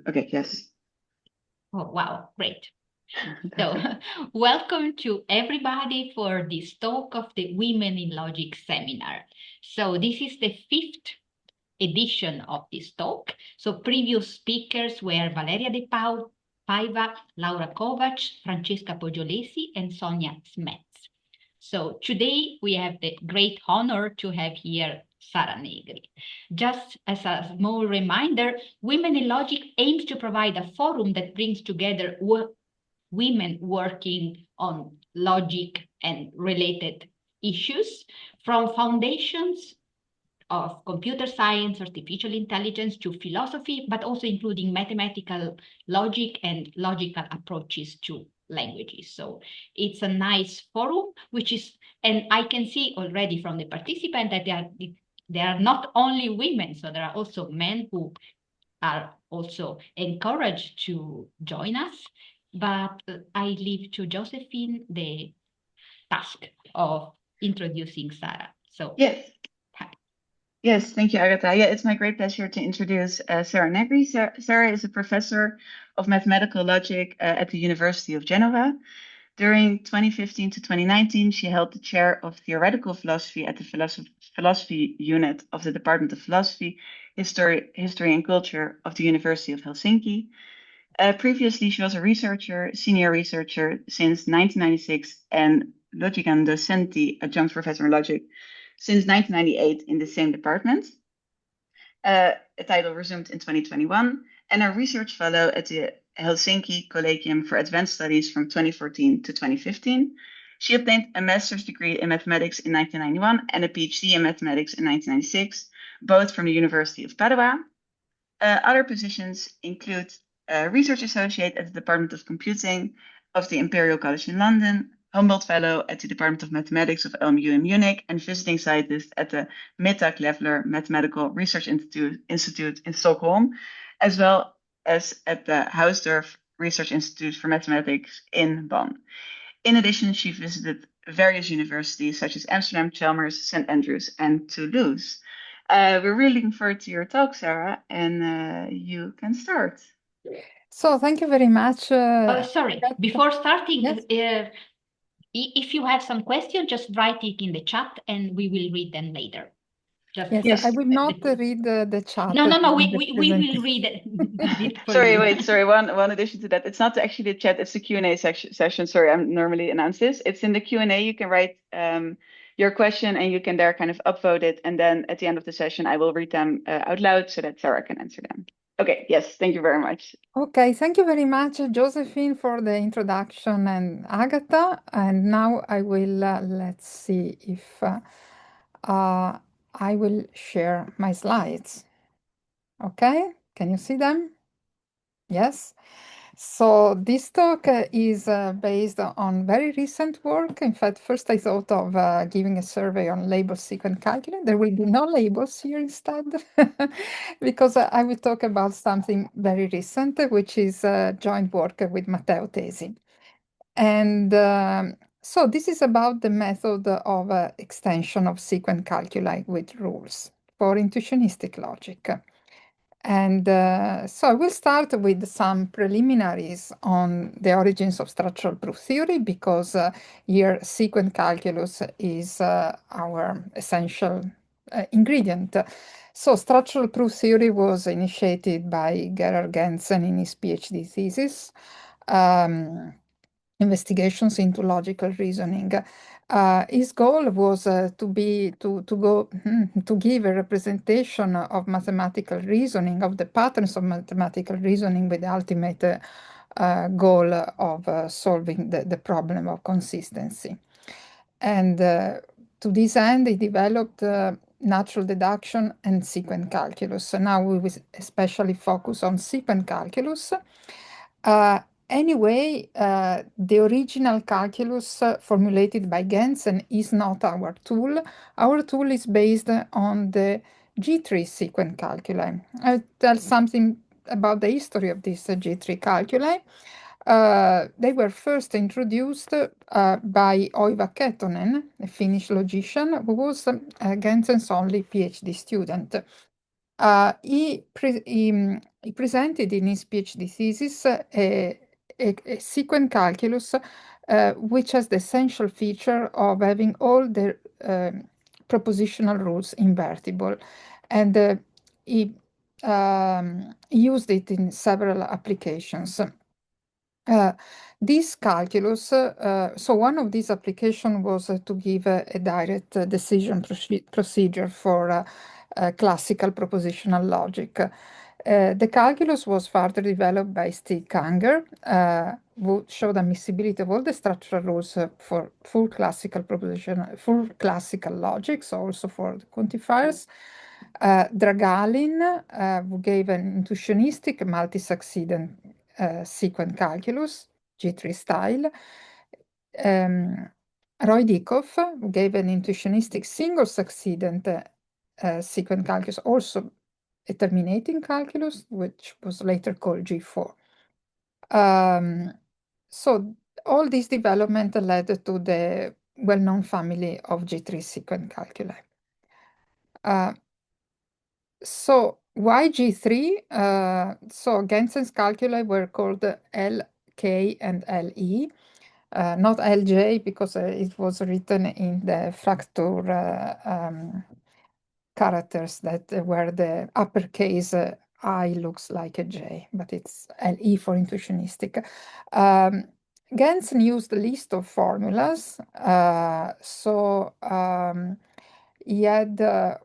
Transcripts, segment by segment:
Okay, yes. Oh, wow, great. So, welcome to everybody for this talk of the Women in Logic seminar. So, this is the 5th edition of this talk. So, previous speakers were Valeria De Paiva, Laura Kovac, Francesca Pogiolesi, and Sonia Smets. So, today we have the great honor to have here Sara Negri. Just as a small reminder, Women in Logic aims to provide a forum that brings together women working on logic and related issues, from foundations of computer science, artificial intelligence to philosophy, but also including mathematical logic and logical approaches to languages. So it's a nice forum, and I can see already from the participants that there are not only women, so there are also men who are also encouraged to join us. But I leave to Josephine the task of introducing Sara. So Yes. Yes, thank you, Agatha. Yeah, it's my great pleasure to introduce Sara Negri. Sara is a professor of mathematical logic at the University of Genova. During 2015 to 2019, she held the chair of theoretical philosophy at the philosophy unit of the Department of Philosophy, History and Culture of the University of Helsinki. Previously, she was a senior researcher since 1996, and Logicam Docenti, adjunct professor in logic, since 1998 in the same department, a title resumed in 2021, and a research fellow at the Helsinki Collegium for Advanced Studies from 2014 to 2015. She obtained a master's degree in mathematics in 1991 and a PhD in mathematics in 1996, both from the University of Padua. Other positions include research associate at the Department of Computing of the Imperial College in London, Humboldt Fellow at the Department of Mathematics of LMU in Munich, and visiting scientist at the Mittag Leffler Mathematical Research Institute in Stockholm, as well as at the Hausdorff Research Institute for Mathematics in Bonn. In addition, she visited various universities such as Amsterdam, Chalmers, St. Andrews, and Toulouse. We're really looking forward to your talk, Sara, and you can start. So thank you very much. Sorry, before starting, Yes. If you have some questions, just write it in the chat and we will read them later. Yes, I will not read the chat. No, we will read it for you. Sorry, one addition to that. It's not actually the chat, it's the Q&A session. Sorry, I normally announce this. It's in the Q&A, you can write your question and you can there kind of upvote it. And then at the end of the session, I will read them out loud so that Sara can answer them. Okay, yes, thank you very much. Okay, thank you very much, Josephine, for the introduction, and Agatha. And now I will, let's see if I will share my slides. Okay, can you see them? Yes. So this talk is based on very recent work. In fact, first I thought of giving a survey on label sequent calculi. There will be no labels here instead, because I will talk about something very recent, which is joint work with Matteo Tesi. And so this is about the method of extension of sequent calculi with rules for intuitionistic logic. And so I will start with some preliminaries on the origins of structural proof theory, because here sequent calculus is our essential ingredient. So structural proof theory was initiated by Gerhard Gentzen in his PhD thesis, Investigations into Logical Reasoning. His goal was to give a representation of mathematical reasoning, of the patterns of mathematical reasoning, with the ultimate goal of solving the problem of consistency. And to this end, he developed natural deduction and sequent calculus. So now we will especially focus on sequent calculus. Anyway, the original calculus formulated by Gentzen is not our tool. Our tool is based on the G3 sequent calculi. I'll tell something about the history of these G3 calculi. They were first introduced by Oiva Kettonen, a Finnish logician, who was Gentzen's only PhD student. He he presented in his PhD thesis a sequent calculus which has the essential feature of having all the propositional rules invertible. And he used it in several applications. This calculus, so one of these applications was to give a direct decision procedure for classical propositional logic. The calculus was further developed by Steve Kanger, who showed admissibility of all the structural rules for full classical logic, so also for the quantifiers. Dragalin, who gave an intuitionistic multi-succedent sequent calculus, G3 style. Roy Dikoff gave an intuitionistic single succedent sequent calculus, also a terminating calculus, which was later called G4. So all this development led to the well-known family of G3 sequent calculi. So why G3? So Gensen's calculi were called L, K, and LE. Not LJ because it was written in the Fraktur characters that where the uppercase I looks like a J, but it's LE for intuitionistic. Gensen used a list of formulas. He had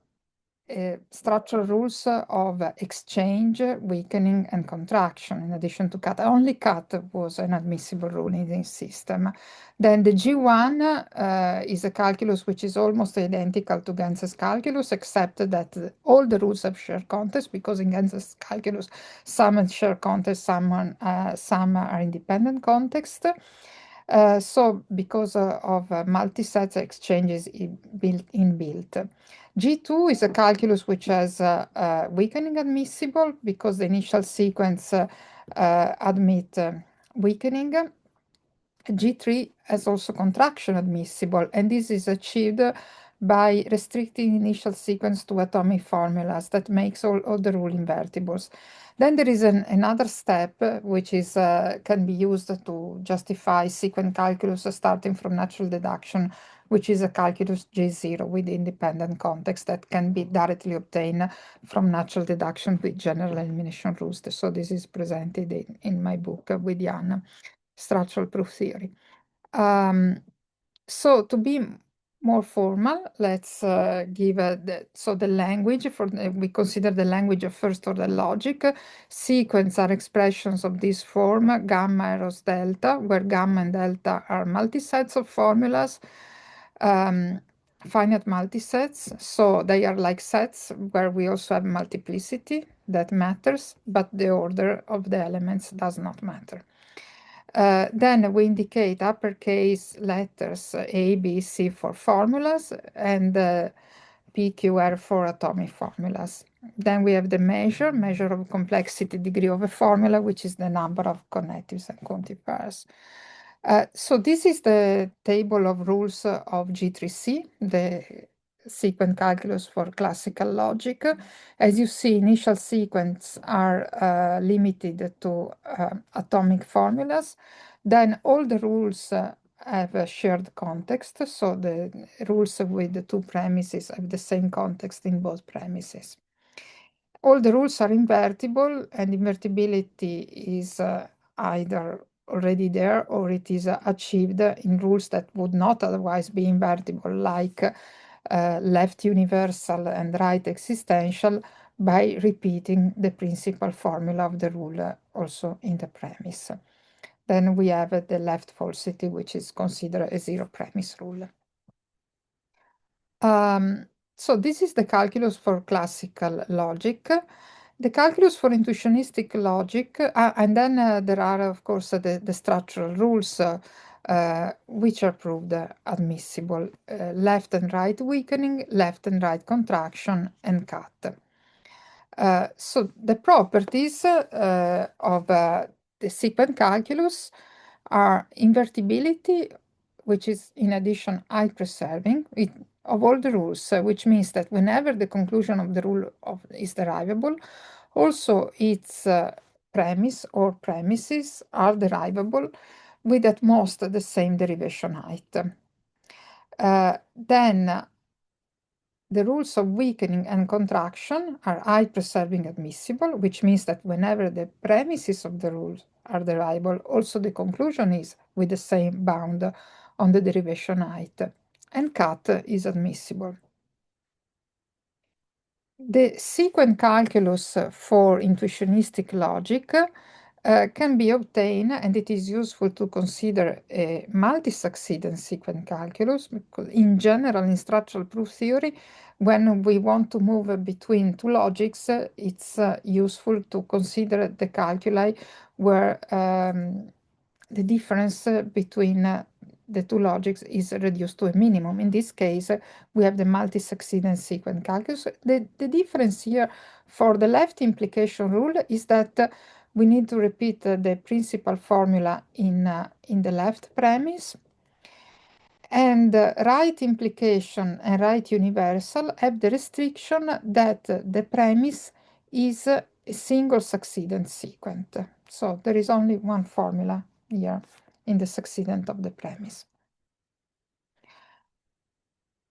structural rules of exchange, weakening, and contraction, in addition to cut. Only cut was an admissible rule in this system. Then the G1 is a calculus which is almost identical to Gensen's calculus, except that all the rules have shared context, because in Gensen's calculus, some share context, some are independent context. So because of multi-sets exchanges inbuilt. G2 is a calculus which has weakening admissible because the initial sequence admit weakening. G3 has also contraction admissible, and this is achieved by restricting initial sequence to atomic formulas that makes all the rule invertibles. Then there is another step which is can be used to justify sequent calculus starting from natural deduction, which is a calculus G0 with independent context that can be directly obtained from natural deduction with general elimination rules. So this is presented in my book with Jan, Structural Proof Theory. So to be more formal, let's give the language for we consider the language of first order logic. Sequents are expressions of this form, gamma eros delta, where gamma and delta are multisets of formulas, finite multisets. So they are like sets where we also have multiplicity that matters, but the order of the elements does not matter. Then we indicate uppercase letters A, B, C for formulas, and P, Q, R for atomic formulas. Then we have the measure of complexity degree of a formula, which is the number of connectives and quantifiers. So this is the table of rules of G3C, the sequent calculus for classical logic. As you see, initial sequences are limited to atomic formulas. Then all the rules have a shared context, so the rules with the two premises have the same context in both premises. All the rules are invertible, and invertibility is either already there or it is achieved in rules that would not otherwise be invertible, like left universal and right existential, by repeating the principal formula of the rule also in the premise. Then we have the left falsity, which is considered a zero premise rule. So this is the calculus for classical logic. The calculus for intuitionistic logic, and then there are, of course, the structural rules which are proved admissible. Left and right weakening, left and right contraction, and cut. So the properties of the sequent calculus are invertibility, which is in addition I-preserving of all the rules, which means that whenever the conclusion of the rule is derivable, Also, its premise or premises are derivable with at most the same derivation height. Then the rules of weakening and contraction are height-preserving admissible, which means that whenever the premises of the rules are derivable, also the conclusion is with the same bound on the derivation height, and cut is admissible. The sequent calculus for intuitionistic logic can be obtained, and it is useful to consider a multi-succedent sequent calculus, because in general, in structural proof theory, when we want to move between two logics, it's useful to consider the calculi where the difference between the two logics is reduced to a minimum. In this case, we have the multi-succedent sequent calculus. The difference here for the left implication rule is that we need to repeat the principal formula in the left premise. And right implication and right universal have the restriction that the premise is a single succedent sequent. So there is only one formula here in the succedent of the premise.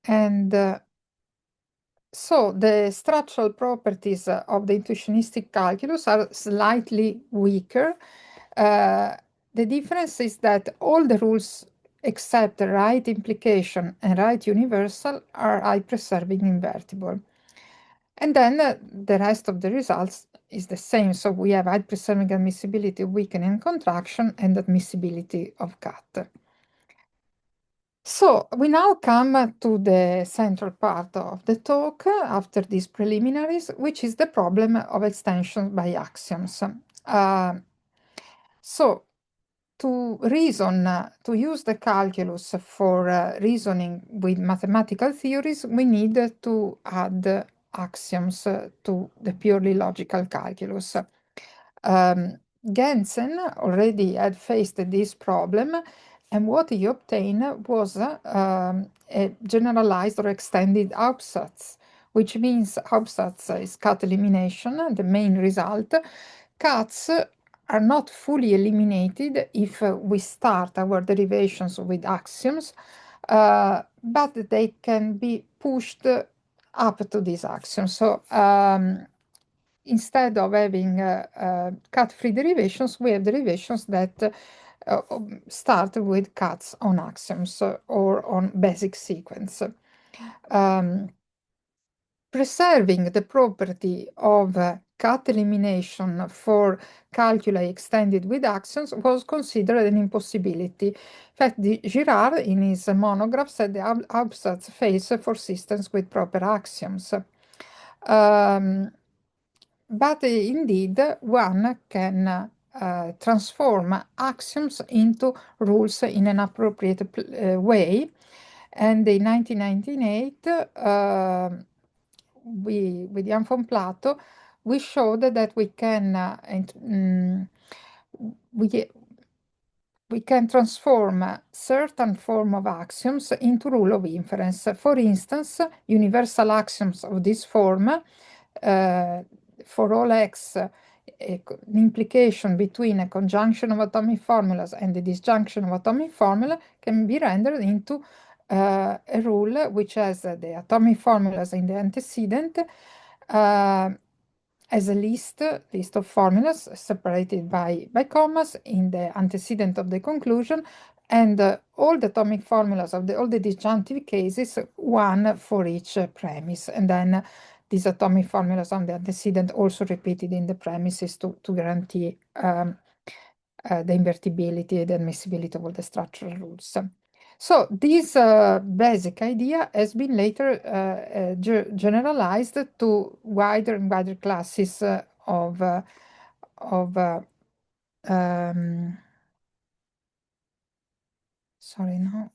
And so the structural properties of the intuitionistic calculus are slightly weaker. The difference is that all the rules except the right implication and right universal are height-preserving invertible. And then the rest of the results is the same. So we have height-preserving admissibility, weakening and contraction, and admissibility of cut. So we now come to the central part of the talk after these preliminaries, which is the problem of extensions by axioms. So to reason, to use the calculus for reasoning with mathematical theories, we need to add axioms to the purely logical calculus. Gensen already had faced this problem, and what he obtained was a generalized or extended Hauptsatz, which means Hauptsatz is cut elimination, the main result. Cuts are not fully eliminated if we start our derivations with axioms, but they can be pushed up to these axioms. So instead of having cut-free derivations, we have derivations that start with cuts on axioms or on basic sequence. Preserving the property of cut elimination for calculi extended with axioms was considered an impossibility. In fact, Girard, in his monograph, said the Hauptsatz fails for systems with proper axioms. But indeed, one can transform axioms into rules in an appropriate way. And in 1998, with Jan von Plato, we showed that we can transform certain form of axioms into rule of inference. For instance, universal axioms of this form, for all x, an implication between a conjunction of atomic formulas and the disjunction of atomic formula can be rendered into a rule which has the atomic formulas in the antecedent as a list of formulas separated by commas in the antecedent of the conclusion, and all the atomic formulas of all the disjunctive cases, one for each premise, and then these atomic formulas on the antecedent also repeated in the premises to guarantee the invertibility, the admissibility of all the structural rules. So this basic idea has been later generalized to wider and wider classes of sorry, no,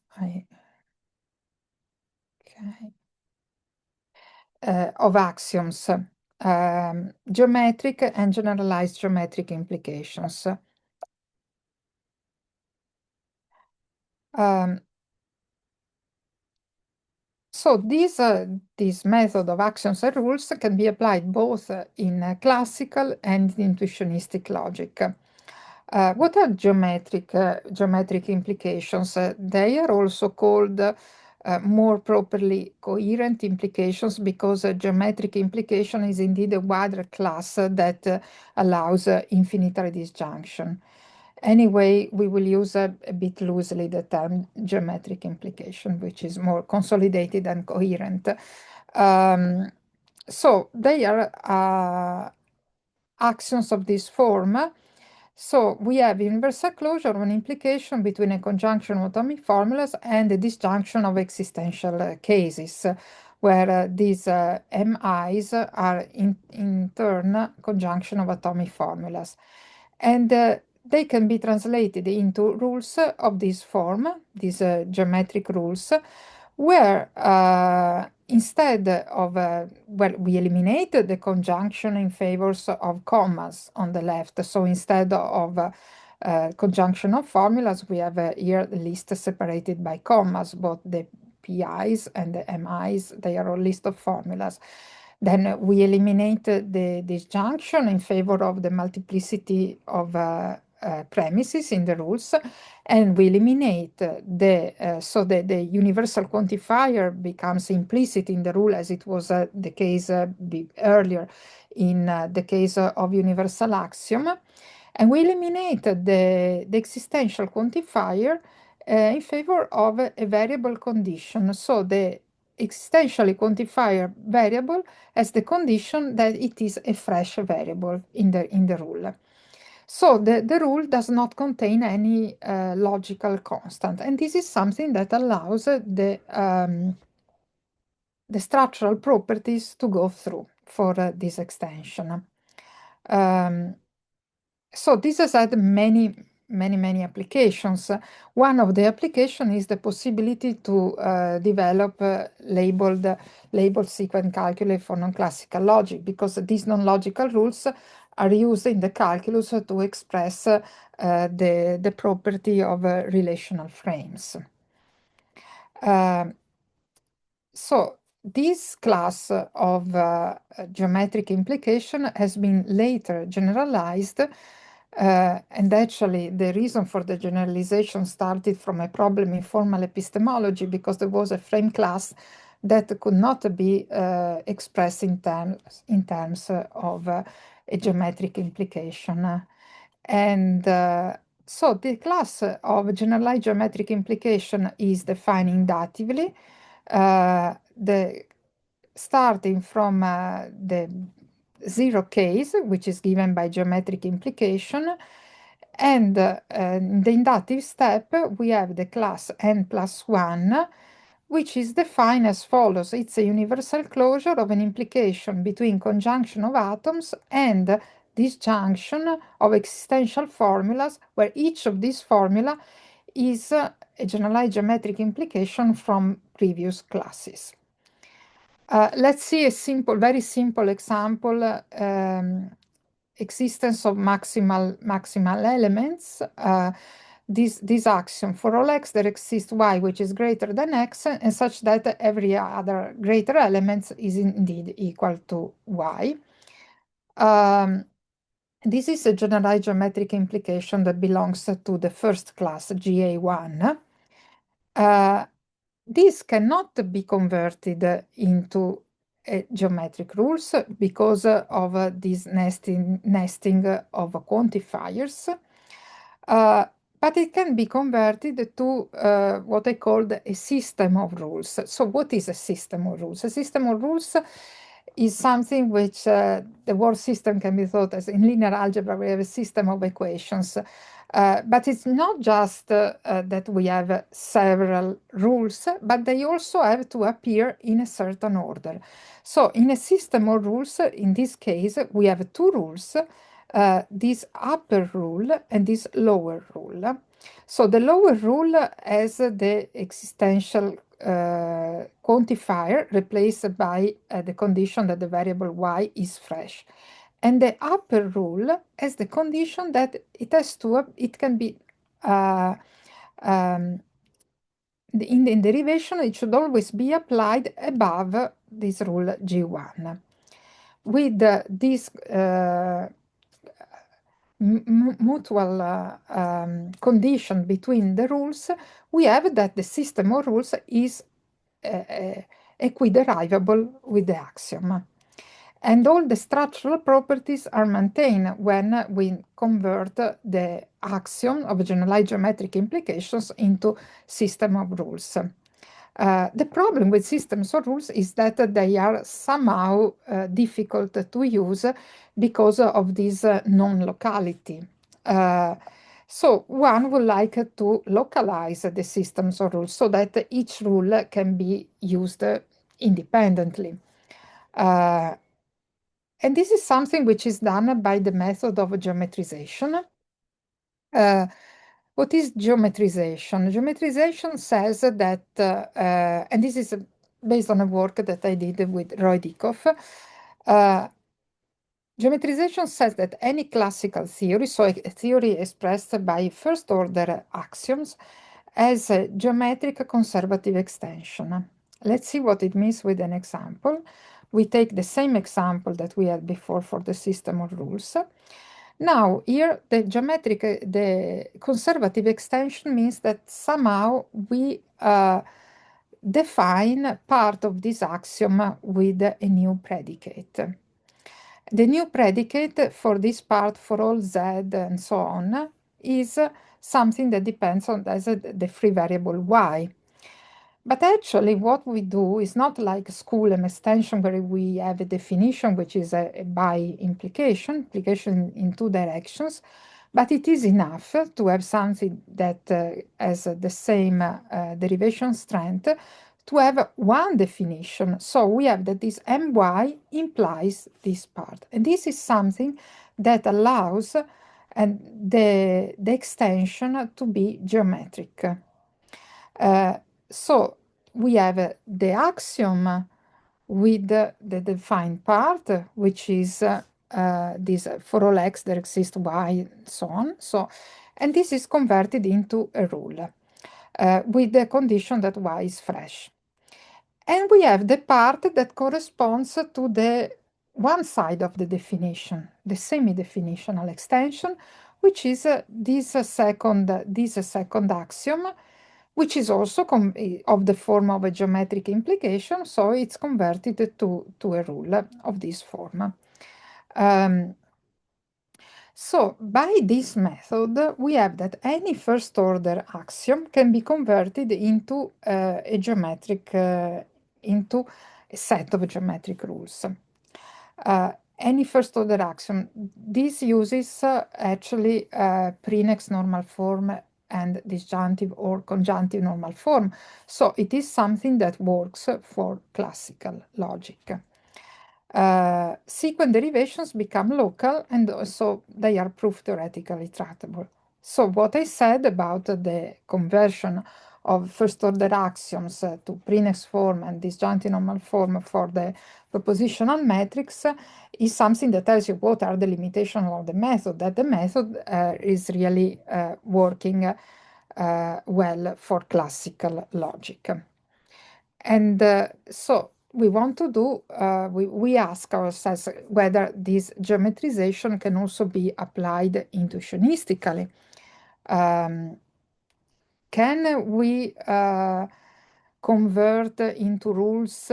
of axioms, geometric and generalized geometric implications. So this method of actions and rules can be applied both in classical and intuitionistic logic. What are geometric implications? They are also called more properly coherent implications, because geometric implication is indeed a wider class that allows infinitary disjunction. Anyway, we will use a bit loosely the term geometric implication, which is more consolidated and coherent. So they are actions of this form. So we have universal closure of an implication between a conjunction of atomic formulas and a disjunction of existential cases, where these MIs are in turn conjunction of atomic formulas. And they can be translated into rules of this form, these geometric rules, where instead of, well, we eliminate the conjunction in favors of commas on the left. So instead of conjunction of formulas, we have here the list separated by commas, both the PIs and the MIs, they are a list of formulas. Then we eliminate the disjunction in favor of the multiplicity of premises in the rules, and we eliminate so the universal quantifier becomes implicit in the rule, as it was the case earlier in the case of universal axiom, and we eliminate the existential quantifier in favor of a variable condition. So the existentially quantifier variable has the condition that it is a fresh variable in the rule. So the rule does not contain any logical constant, and this is something that allows the structural properties to go through for this extension. So this has had many applications. One of the applications is the possibility to develop labeled sequent calculi for non-classical logic, because these non-logical rules are used in the calculus to express the property of relational frames. So this class of geometric implication has been later generalized, and actually the reason for the generalization started from a problem in formal epistemology, because there was a frame class that could not be expressed in terms of a geometric implication. And so the class of generalized geometric implication is defined inductively, starting from the zero case, which is given by geometric implication. And in the inductive step, we have the class n plus 1, which is defined as follows. It's a universal closure of an implication between conjunction of atoms and disjunction of existential formulas, where each of these formula is a generalized geometric implication from previous classes. Let's see a very simple example, existence of maximal elements. This axiom: for all x there exists y which is greater than x, and such that every other greater element is indeed equal to y. This is a generalized geometric implication that belongs to the first class, GA1. This cannot be converted into geometric rules because of this nesting of quantifiers, but it can be converted to what I called a system of rules. So what is a system of rules? A system of rules is something which the word system can be thought as in linear algebra. We have a system of equations. But it's not just that we have several rules, but they also have to appear in a certain order. So in a system of rules, in this case, we have two rules, this upper rule and this lower rule. So the lower rule has the existential quantifier replaced by the condition that the variable y is fresh. And the upper rule has the condition that it can be in derivation, it should always be applied above this rule G1. With this mutual condition between the rules, we have that the system of rules is equiderivable with the axiom. And all the structural properties are maintained when we convert the axiom of generalized geometric implications into system of rules. The problem with systems of rules is that they are somehow difficult to use because of this non-locality. So one would like to localize the systems of rules so that each rule can be used independently. And this is something which is done by the method of geometrization. What is geometrization? Geometrization says that, and this is based on a work that I did with Roy Dikoff, geometrization says that any classical theory, so a theory expressed by first-order axioms, has a geometric conservative extension. Let's see what it means with an example. We take the same example that we had before for the system of rules. Now, here, the conservative extension means that somehow we define part of this axiom with a new predicate. The new predicate for this part, for all z and so on, is something that depends on the free variable y. But actually, what we do is not like schoolem extension, where we have a definition, which is a by implication in two directions, but it is enough to have something that has the same derivation strength to have one definition. So we have that this my implies this part. And this is something that allows the extension to be geometric. So we have the axiom with the defined part, which is this for all x there exists y, and so on. So, and this is converted into a rule with the condition that y is fresh. And we have the part that corresponds to the one side of the definition, the semi-definitional extension, which is this second axiom, which is also of the form of a geometric implication, so it's converted to a rule of this form. So by this method, we have that any first-order axiom can be converted into a geometric, into a set of geometric rules. Any first-order axiom, this uses actually Prine's normal form and disjunctive or conjunctive normal form. So it is something that works for classical logic. Sequent derivations become local, and so they are proof-theoretically tractable. So what I said about the conversion of first-order axioms to Prine's form and disjunctive normal form for the propositional metrics is something that tells you what are the limitations of the method, that the method is really working well for classical logic. And so we want to do, we ask ourselves whether this geometrization can also be applied intuitionistically. Can we convert into rules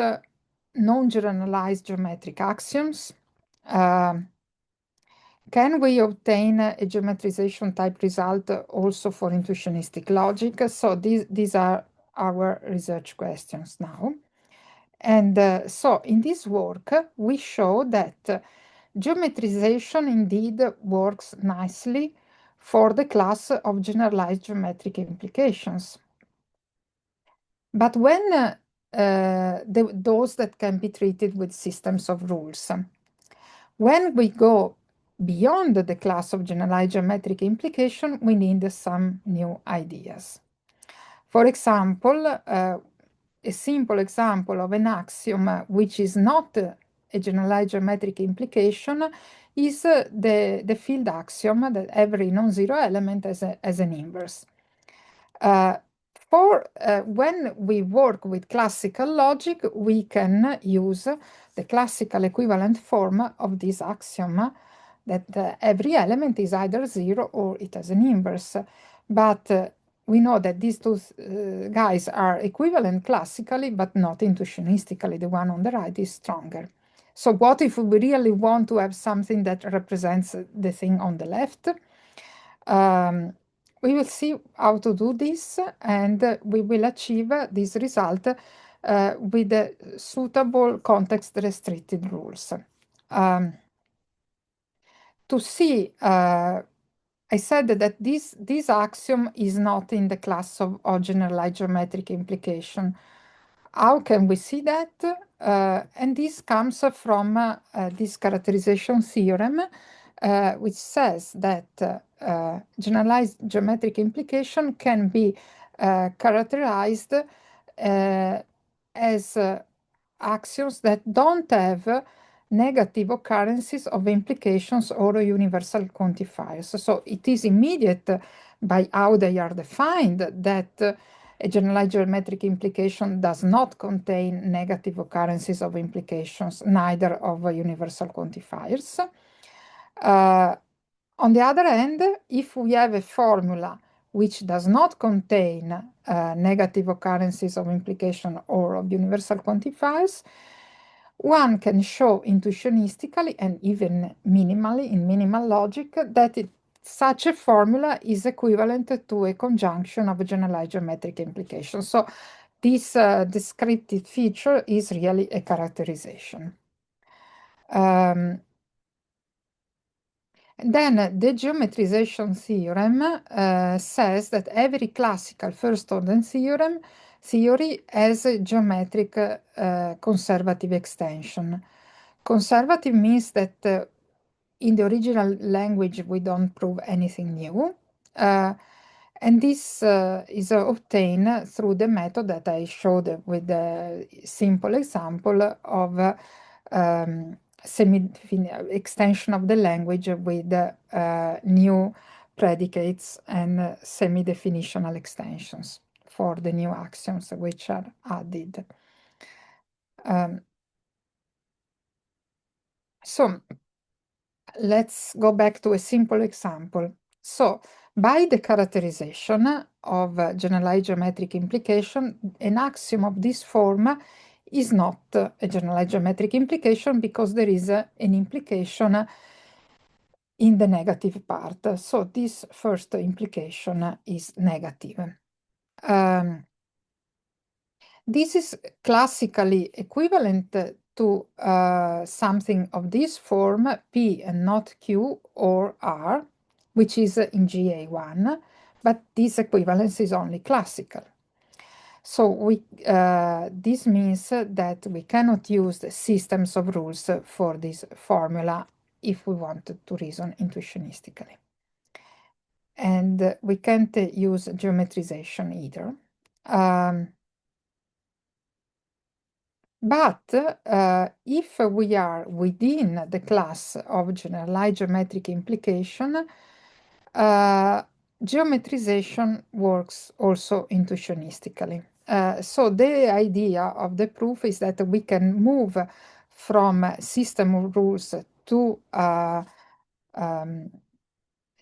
non-generalized geometric axioms? Can we obtain a geometrization type result also for intuitionistic logic? So these are our research questions now. And so in this work, we show that geometrization indeed works nicely for the class of generalized geometric implications. But when those that can be treated with systems of rules, when we go beyond the class of generalized geometric implication, we need some new ideas. For example, a simple example of an axiom which is not a generalized geometric implication is the field axiom that every non-zero element has an inverse. when we work with classical logic, we can use the classical equivalent form of this axiom that every element is either 0 or it has an inverse. But we know that these two guys are equivalent classically, but not intuitionistically. The one on the right is stronger. So what if we really want to have something that represents the thing on the left? We will see how to do this, and we will achieve this result with the suitable context-restricted rules. To see, I said that this axiom is not in the class of generalized geometric implication. How can we see that? And this comes from this characterization theorem, which says that generalized geometric implication can be characterized as axioms that don't have negative occurrences of implications or universal quantifiers. So it is immediate by how they are defined that a generalized geometric implication does not contain negative occurrences of implications, neither of universal quantifiers. On the other hand, if we have a formula which does not contain negative occurrences of implication or of universal quantifiers, one can show intuitionistically and even minimally in minimal logic that such a formula is equivalent to a conjunction of a generalized geometric implication. So this descriptive feature is really a characterization. Then the geometrization theorem says that every classical first-order theory has a geometric conservative extension. Conservative means that in the original language we don't prove anything new. And this is obtained through the method that I showed with the simple example of extension of the language with new predicates and semi-definitional extensions for the new axioms which are added. So let's go back to a simple example. So by the characterization of generalized geometric implication, an axiom of this form is not a generalized geometric implication because there is an implication in the negative part. So this first implication is negative. This is classically equivalent to something of this form, P and not Q or R, which is in GA1, but this equivalence is only classical. So this means that we cannot use the systems of rules for this formula if we want to reason intuitionistically. And we can't use geometrization either. But if we are within the class of generalized geometric implication, geometrization works also intuitionistically. So the idea of the proof is that we can move from system of rules to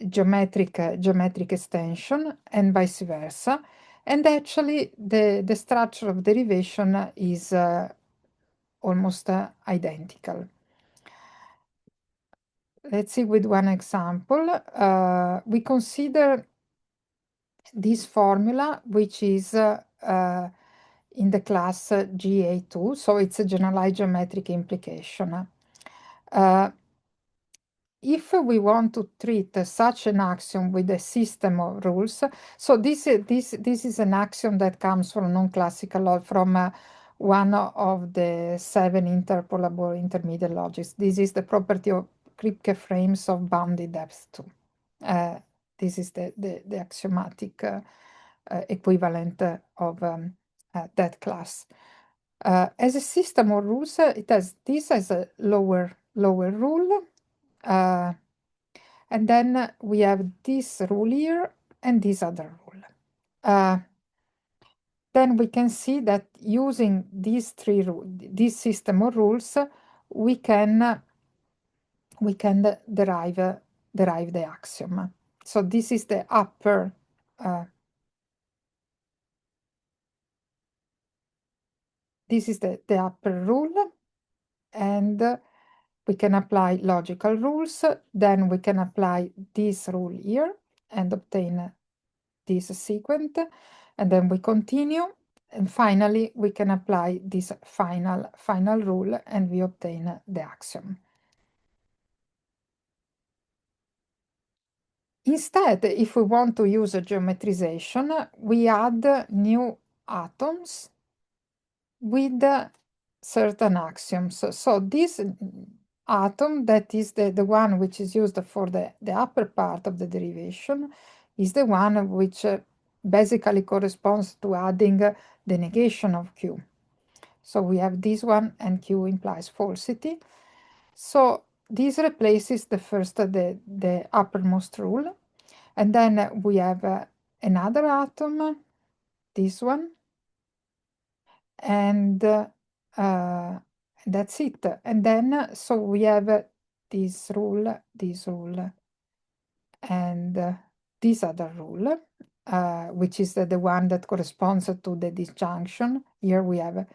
geometric extension and vice versa. And actually the structure of derivation is almost identical. Let's see with one example. We consider this formula, which is in the class GA2, so it's a generalized geometric implication. If we want to treat such an axiom with a system of rules, so this is an axiom that comes from non-classical law, from one of the 7 interpolable intermediate logics. This is the property of Kripke frames of bounded depth 2. This is the axiomatic equivalent of that class. As a system of rules, it has this as a lower rule. And then we have this rule here and this other rule. then we can see that using these this system of rules, we can derive the axiom. So this is the upper the upper rule, and we can apply logical rules. Then we can apply this rule here and obtain this sequent, and then we continue, and finally we can apply this final rule and we obtain the axiom. Instead, if we want to use a geometrization, we add new atoms with certain axioms. So this atom, that is the one which is used for the upper part of the derivation, is the one which basically corresponds to adding the negation of Q. So we have this one, and Q implies falsity. So this replaces the uppermost rule. And then we have another atom, this one, and that's it. And then, so we have this rule, and this other rule, which is the one that corresponds to the disjunction. Here we have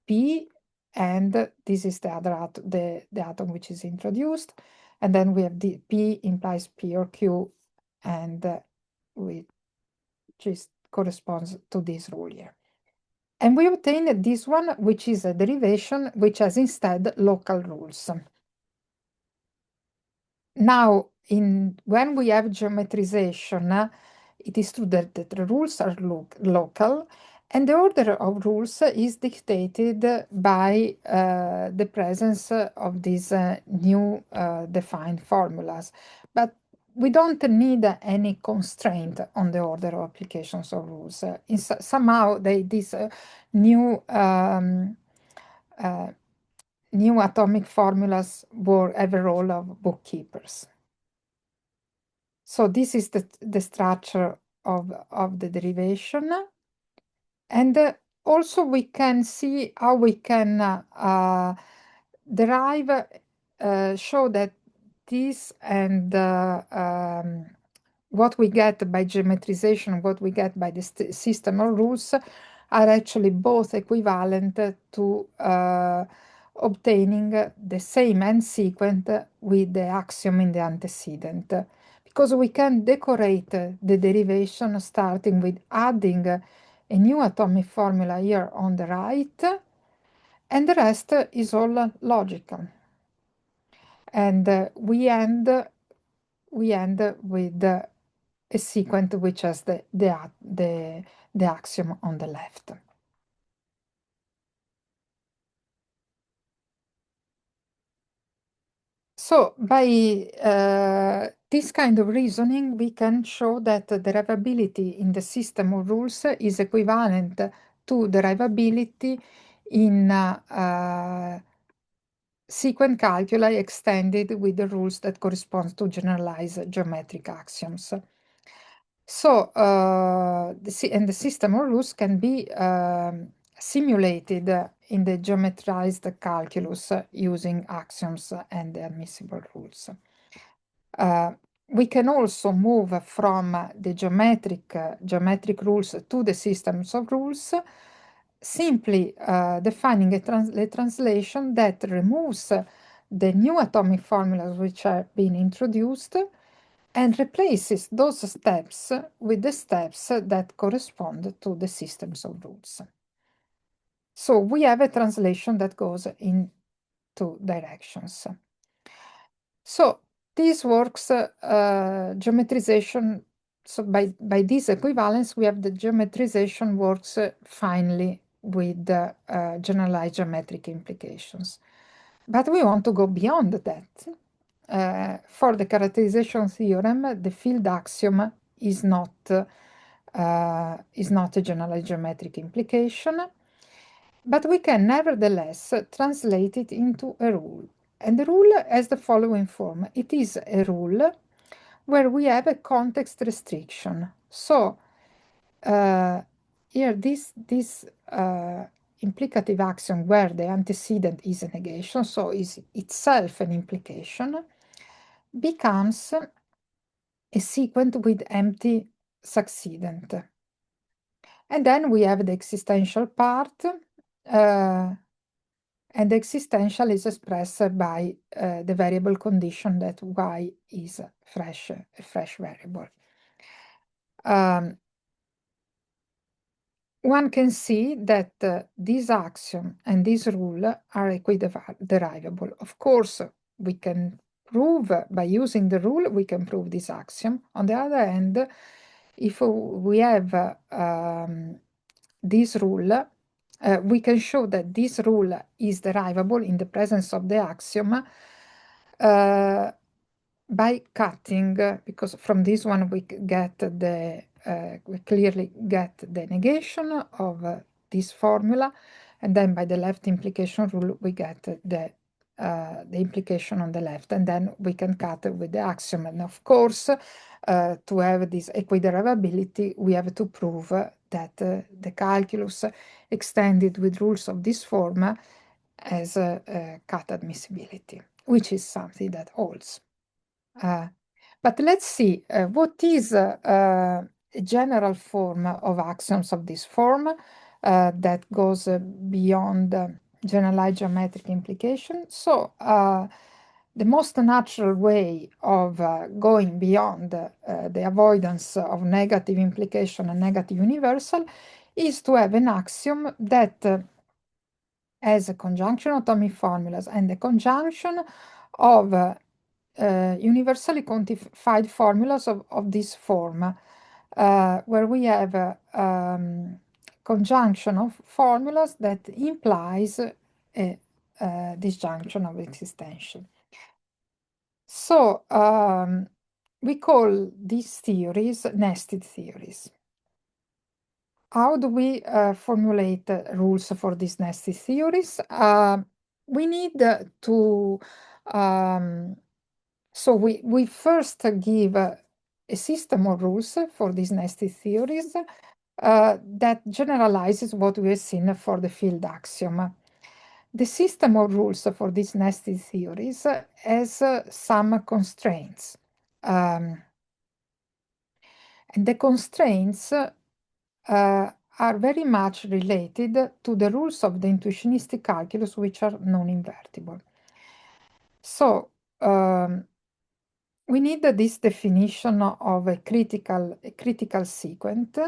P, and this is the other the atom which is introduced. And then we have the P implies P or Q, and which corresponds to this rule here. And we obtain this one, which is a derivation which has instead local rules. Now, when we have geometrization, it is true that the rules are local, and the order of rules is dictated by the presence of these new defined formulas. But we don't need any constraint on the order of applications of rules. Somehow, these new new atomic formulas have a role of bookkeepers. So this is the structure of the derivation. And also we can see how we can derive, show that this and what we get by geometrization, what we get by the system of rules are actually both equivalent to obtaining the same end sequent with the axiom in the antecedent. Because we can decorate the derivation starting with adding a new atomic formula here on the right, and the rest is all logical. And we end with a sequent which has the axiom on the left. So by this kind of reasoning, we can show that derivability in the system of rules is equivalent to derivability in sequent calculi extended with the rules that correspond to generalized geometric axioms. So, the system of rules can be simulated in the geometrized calculus using axioms and the admissible rules. We can also move from the geometric rules to the systems of rules, simply defining a translation that removes the new atomic formulas which have been introduced and replaces those steps with the steps that correspond to the systems of rules. So we have a translation that goes in two directions. So this works, geometrization, so by this equivalence, we have the geometrization works finely with generalized geometric implications. But we want to go beyond that. For the characterization theorem, the field axiom is not a generalized geometric implication, but we can nevertheless translate it into a rule. And the rule has the following form. It is a rule where we have a context restriction. So here this implicative axiom where the antecedent is a negation, so is itself an implication, becomes a sequent with empty succedent. And then we have the existential part, and the existential is expressed by the variable condition that y is a fresh variable. One can see that this axiom and this rule are equiderivable. Of course, we can prove by using the rule, we can prove this axiom. On the other hand, if we have this rule, we can show that this rule is derivable in the presence of the axiom by cutting, because from this one we get we clearly get the negation of this formula, and then by the left implication rule we get the implication on the left, and then we can cut with the axiom. And of course, to have this equiderivability, we have to prove that the calculus extended with rules of this form has cut admissibility, which is something that holds. But let's see, what is a general form of axioms of this form that goes beyond generalized geometric implication. So the most natural way of going beyond the avoidance of negative implication and negative universal is to have an axiom that has a conjunction of atomic formulas and the conjunction of universally quantified formulas of this form, where we have a conjunction of formulas that implies a disjunction of existential. So we call these theories nested theories. How do we formulate rules for these nested theories? We need to so we first give a system of rules for these nested theories that generalizes what we have seen for the field axiom. The system of rules for these nested theories has some constraints. And the constraints are very much related to the rules of the intuitionistic calculus, which are non-invertible. So we need this definition of a critical sequent.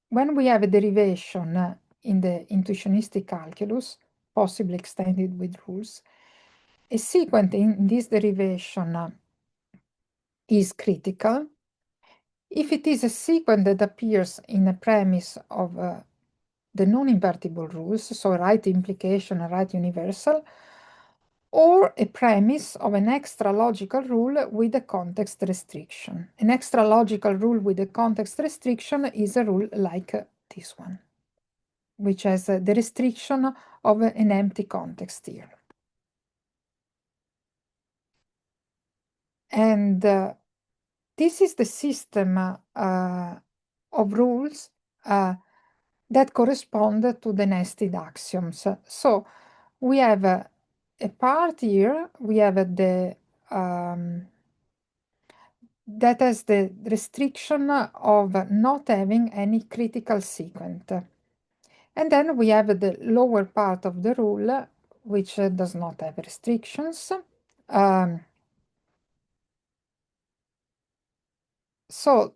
When we have a derivation in the intuitionistic calculus, possibly extended with rules, a sequent in this derivation is critical if it is a sequent that appears in a premise of the non-invertible rules, so right implication and right universal, or a premise of an extra logical rule with a context restriction. An extra logical rule with a context restriction is a rule like this one, which has the restriction of an empty context here. And this is the system of rules that correspond to the nested axioms. So we have a part here, we have the that has the restriction of not having any critical sequent. And then we have the lower part of the rule, which does not have restrictions. So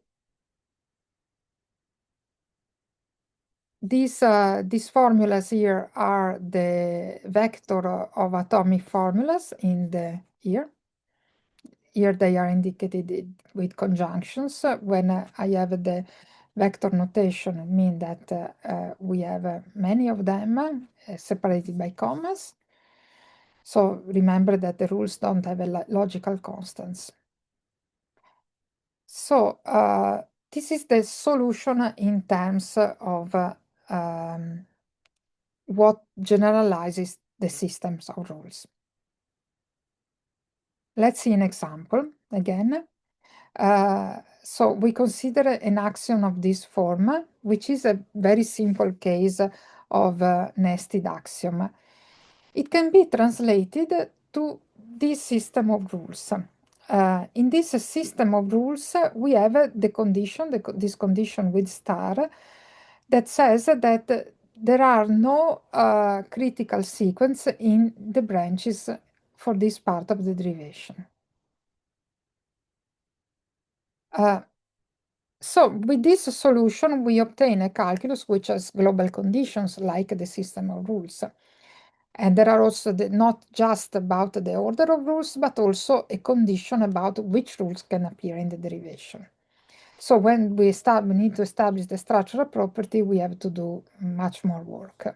these formulas here are the vector of atomic formulas in the here. Here they are indicated with conjunctions. When I have the vector notation, it means that we have many of them separated by commas. So remember that the rules don't have a logical constants. So this is the solution in terms of what generalizes the systems of rules. Let's see an example again. So we consider an axiom of this form, which is a very simple case of a nested axiom. It can be translated to this system of rules. In this system of rules, we have the condition, this condition with star, that says that there are no critical sequence in the branches for this part of the derivation. So with this solution, we obtain a calculus which has global conditions like the system of rules. And there are also not just about the order of rules, but also a condition about which rules can appear in the derivation. So when we need to establish the structural property, we have to do much more work.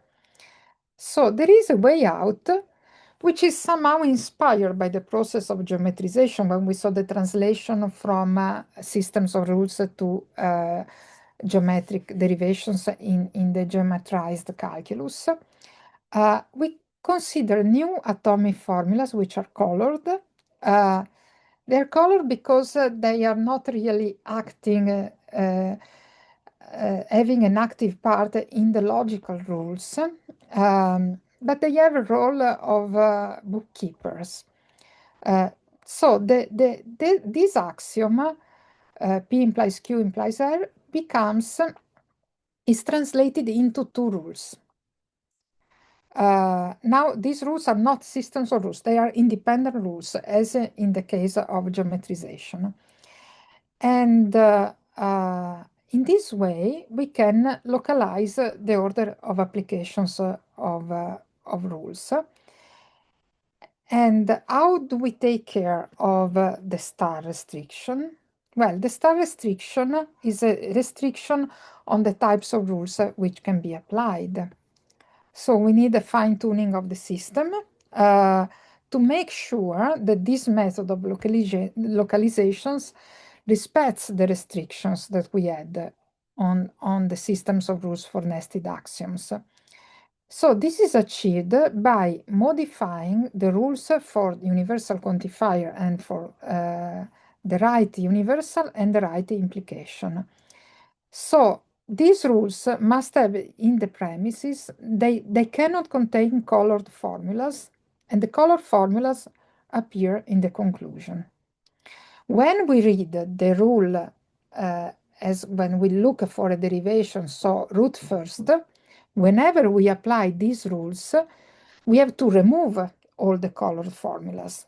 So there is a way out, which is somehow inspired by the process of geometrization when we saw the translation from systems of rules to geometric derivations in the geometrized calculus. We consider new atomic formulas which are colored. They're colored because they are not really acting, having an active part in the logical rules, but they have a role of bookkeepers. So this axiom, P implies Q implies R, is translated into two rules. Now, these rules are not systems of rules, they are independent rules, as in the case of geometrization. And in this way, we can localize the order of applications of rules. And how do we take care of the star restriction? Well, the star restriction is a restriction on the types of rules which can be applied. So we need a fine-tuning of the system to make sure that this method of localizations respects the restrictions that we had on the systems of rules for nested axioms. So this is achieved by modifying the rules for universal quantifier and for the right universal and the right implication. So these rules must have in the premises, they cannot contain colored formulas, and the colored formulas appear in the conclusion. When we read the rule as when we look for a derivation, so root first, whenever we apply these rules, we have to remove all the colored formulas.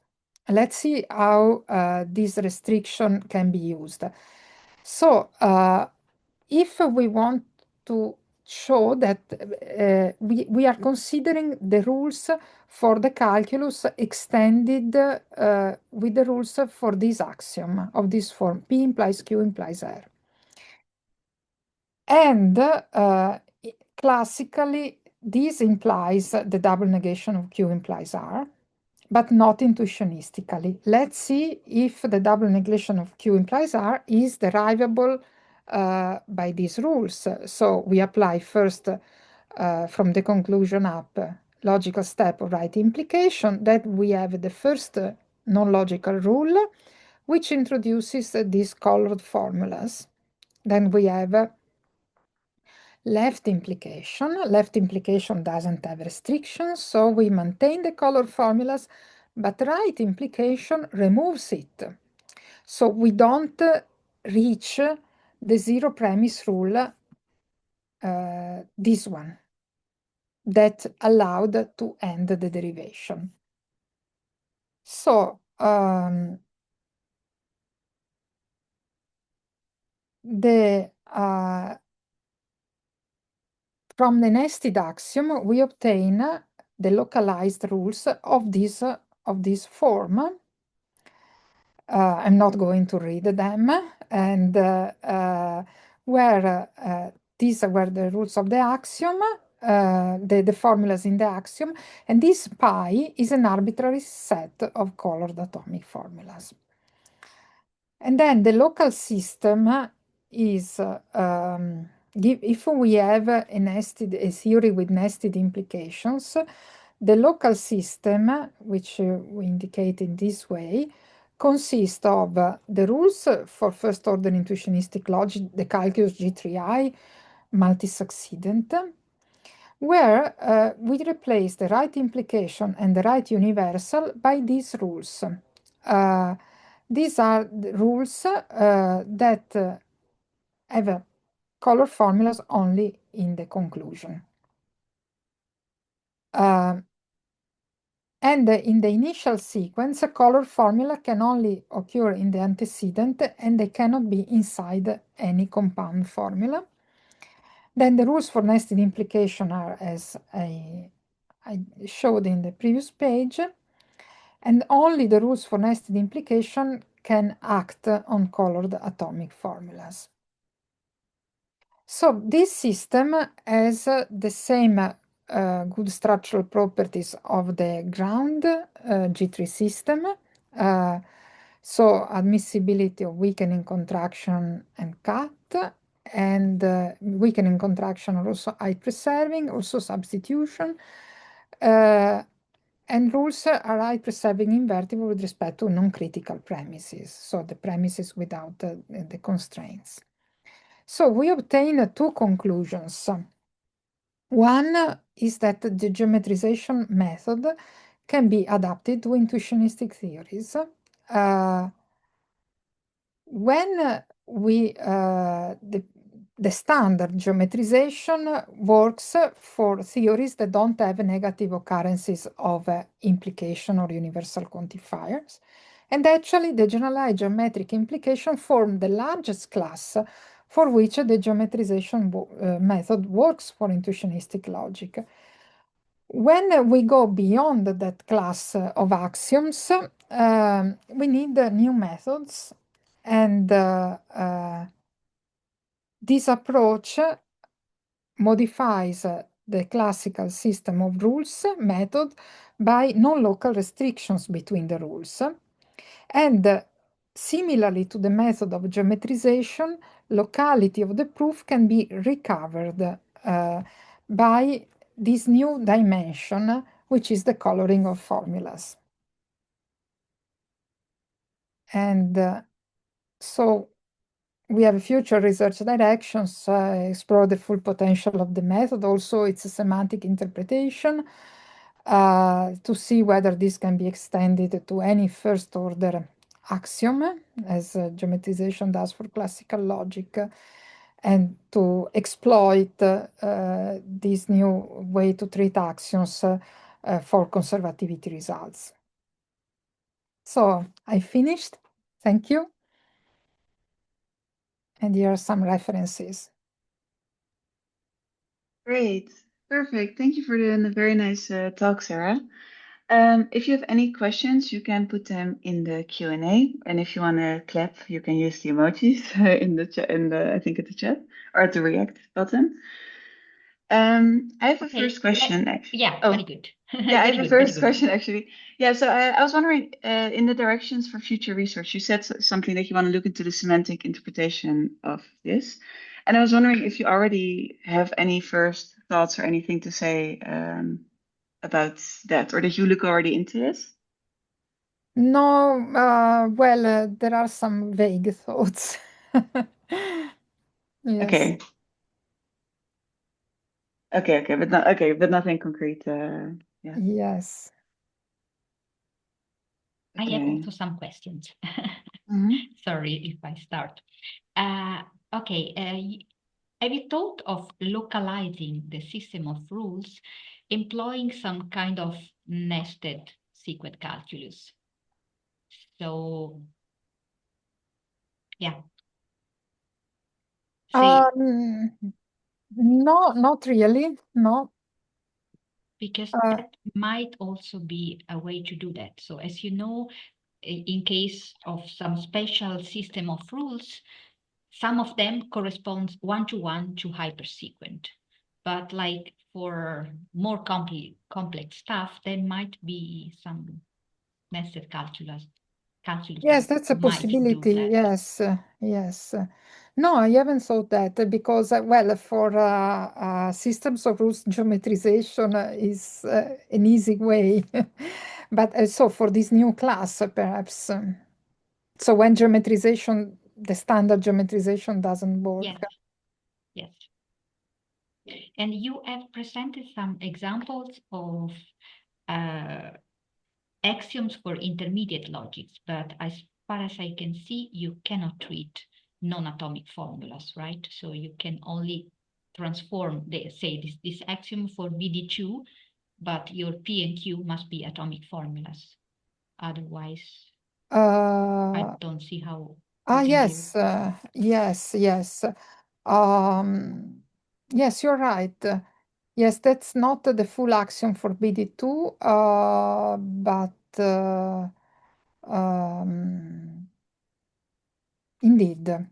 Let's see how this restriction can be used. So if we want to show that we are considering the rules for the calculus extended with the rules for this axiom of this form, P implies Q implies R. And classically, this implies the double negation of Q implies R, but not intuitionistically. Let's see if the double negation of Q implies R is derivable by these rules. So we apply first from the conclusion up logical step of right implication. That we have the first non-logical rule, which introduces these colored formulas. Then we have left implication. Left implication doesn't have restrictions, so we maintain the color formulas, but right implication removes it. So we don't reach the zero premise rule, this one, that allowed to end the derivation. So from the nested axiom, we obtain the localized rules of this form. I'm not going to read them, and these were the rules of the axiom, the formulas in the axiom, and this pi is an arbitrary set of colored atomic formulas. And then the local system is, if we have a theory with nested implications, the local system, which we indicate in this way, consist of the rules for first order intuitionistic logic, the calculus G3I, multi-succedent, where we replace the right implication and the right universal by these rules. These are the rules that have color formulas only in the conclusion. And in the initial sequence, a color formula can only occur in the antecedent and they cannot be inside any compound formula. Then the rules for nested implication are as I showed in the previous page, and only the rules for nested implication can act on colored atomic formulas. So this system has the same good structural properties of the ground G3 system. So admissibility of weakening contraction and cut, and weakening contraction are also eye preserving, also substitution, and rules are eye preserving invertible with respect to non-critical premises, so the premises without the constraints. So we obtain two conclusions. One is that the geometrization method can be adapted to intuitionistic theories. When the standard geometrization works for theories that don't have negative occurrences of implication or universal quantifiers. And actually, the generalized geometric implication form the largest class for which the geometrization method works for intuitionistic logic. When we go beyond that class of axioms, we need new methods, and this approach modifies the classical system of rules method by non-local restrictions between the rules. And similarly to the method of geometrization, locality of the proof can be recovered by this new dimension, which is the coloring of formulas. And so we have future research directions, explore the full potential of the method, also its semantic interpretation, to see whether this can be extended to any first order axiom, as geometrization does for classical logic, and to exploit this new way to treat axioms for conservativity results. So I finished. Thank you. And here are some references. Great. Perfect. Thank you for the very nice talk, Sarah. If you have any questions, you can put them in the Q&A, and if you want to clap, you can use the emojis in the chat, I think at the chat or at the react button. I have a first question, actually. Yeah, oh, very good. yeah, I have a first question, actually. Yeah, so I was wondering, in the directions for future research, you said something that you want to look into the semantic interpretation of this. And I was wondering if you already have any first thoughts or anything to say about that, or did you look already into this? No, well, there are some vague thoughts. Yes. Okay. Okay, but nothing concrete. Yeah. Yes. I have Okay. also some questions. Mhm. Sorry if I start. Okay, have you thought of localizing the system of rules, employing some kind of nested sequent calculus? So, yeah. Say, No, not really. No. because that might also be a way to do that. So as you know, in case of some special system of rules, some of them correspond one-to-one to hypersequent. But like for more complex stuff, there might be some nested calculus Yes, that that's a might do possibility. that. Yes, yes. No, I haven't thought that because, well, for systems of rules, geometrization is an easy way. But so for this new class, perhaps. So when geometrization, the standard geometrization doesn't work. Yes. Yes. And you have presented some examples of axioms for intermediate logics, but as far as I can see, you cannot treat non-atomic formulas, right? So you can only transform, this axiom for VD2, but your P and Q must be atomic formulas. Otherwise, I don't see how you can Yes, yes. Yes, you're right. Yes, that's not the full axiom for BD2, but indeed.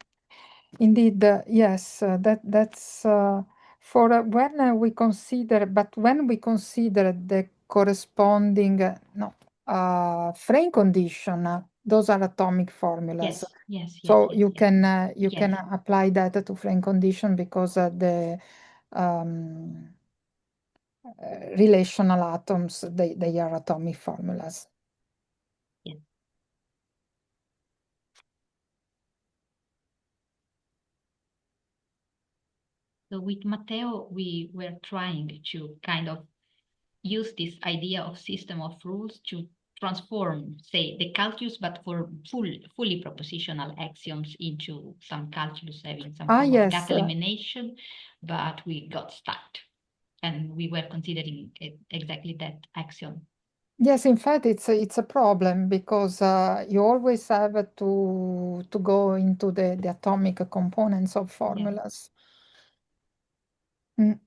Indeed, yes, that's for when we consider, but when we consider the corresponding frame condition, those are atomic formulas. So you can apply that to frame condition because the relational atoms they are atomic formulas. Yes. So with Matteo, we were trying to kind of use this idea of system of rules to transform, say, the calculus, but for fully propositional axioms into some calculus having some form of gut elimination, but we got stuck. And we were considering exactly that axiom. Yes, in fact, it's a problem because you always have to go into the atomic components of formulas. Mm.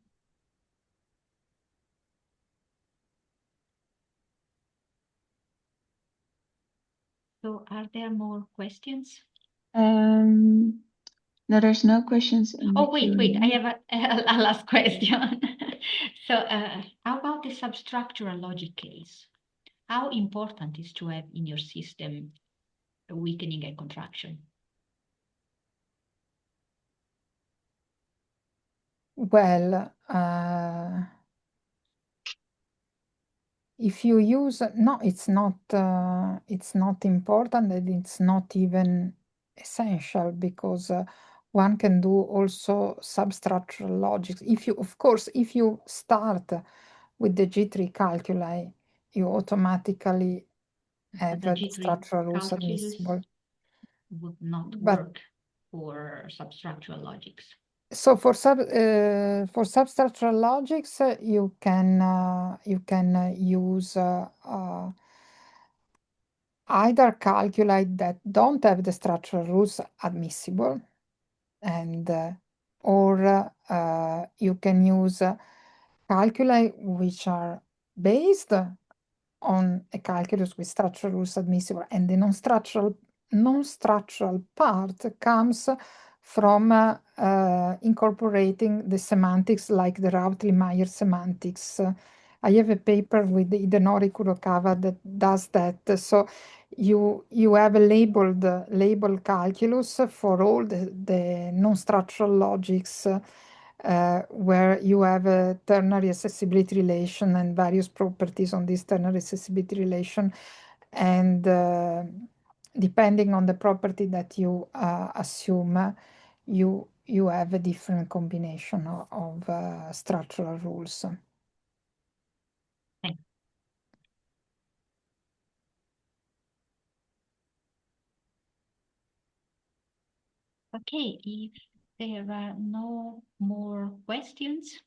So are there more questions? No, there's no questions in the wait, I have a last question. So how about the substructural logic case? How important is to have in your system a weakening and contraction? Well, if you use, no, it's not important, and it's not even essential because one can do also substructural logics. Of course, if you start with the G3 calculi, you automatically have the the G3 structural rules calculus admissible. would not But work for substructural logics. so for substructural logics, you can use either calculi that don't have the structural rules admissible, and or you can use calculi which are based on a calculus with structural rules admissible, and the non-structural part comes from incorporating the semantics like the Rautley-Meyer semantics. I have a paper with Idenori Kurokawa that does that. So you have a labeled calculus for all the non-structural logics where you have a ternary accessibility relation and various properties on this ternary accessibility relation. And depending on the property that you assume, you have a different combination of structural rules. Thanks. Okay, if there are no more questions,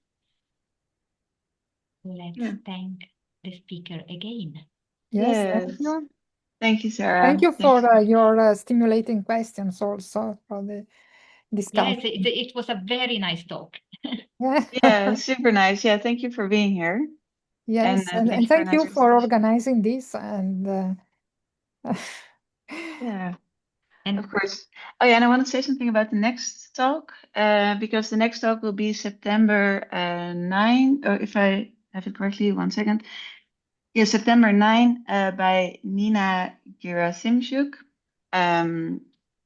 let's thank the speaker again. Yes, thank you. Thank you, Sara. Thank you for your stimulating questions also for the discussion. Yes, it was a very nice talk. Yeah, super nice. Yeah, thank you for being here. Yes, and thank you for organizing this and yeah, and of course. Oh yeah, and I want to say something about the next talk because the next talk will be September 9, or if I have it correctly, 1 second. Yeah, September 9 by Nina Gerasimchuk.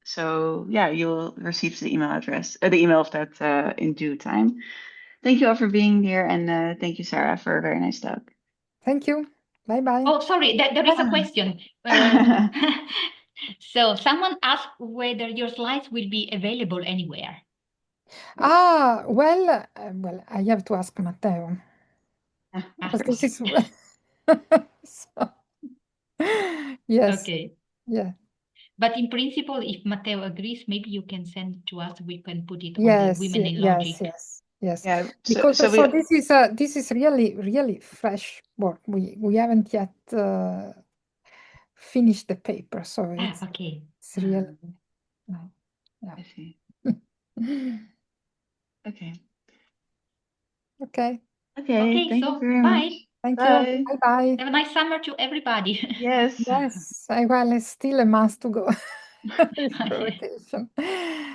So yeah, you'll receive the email address, the email of that in due time. Thank you all for being here, and thank you, Sara, for a very nice talk. Thank you. Bye bye. Oh, sorry, there is a question. So someone asked whether your slides will be available anywhere. Well, I have to ask Matteo. Because this is so, yes, Okay. yeah, But in principle, if Matteo agrees, maybe you can send it to us. We can put it on the yes, Women in Logic. yes. Yeah. Because So so we this is really fresh work. We haven't yet finished the paper, so it's Okay. really yeah. I see. Okay. Okay. Okay. Thank you So very bye. much. Thank Bye. you. Bye. Have a nice summer to everybody. Yes. Yes. Well, it's still a month to go before Okay. vacation.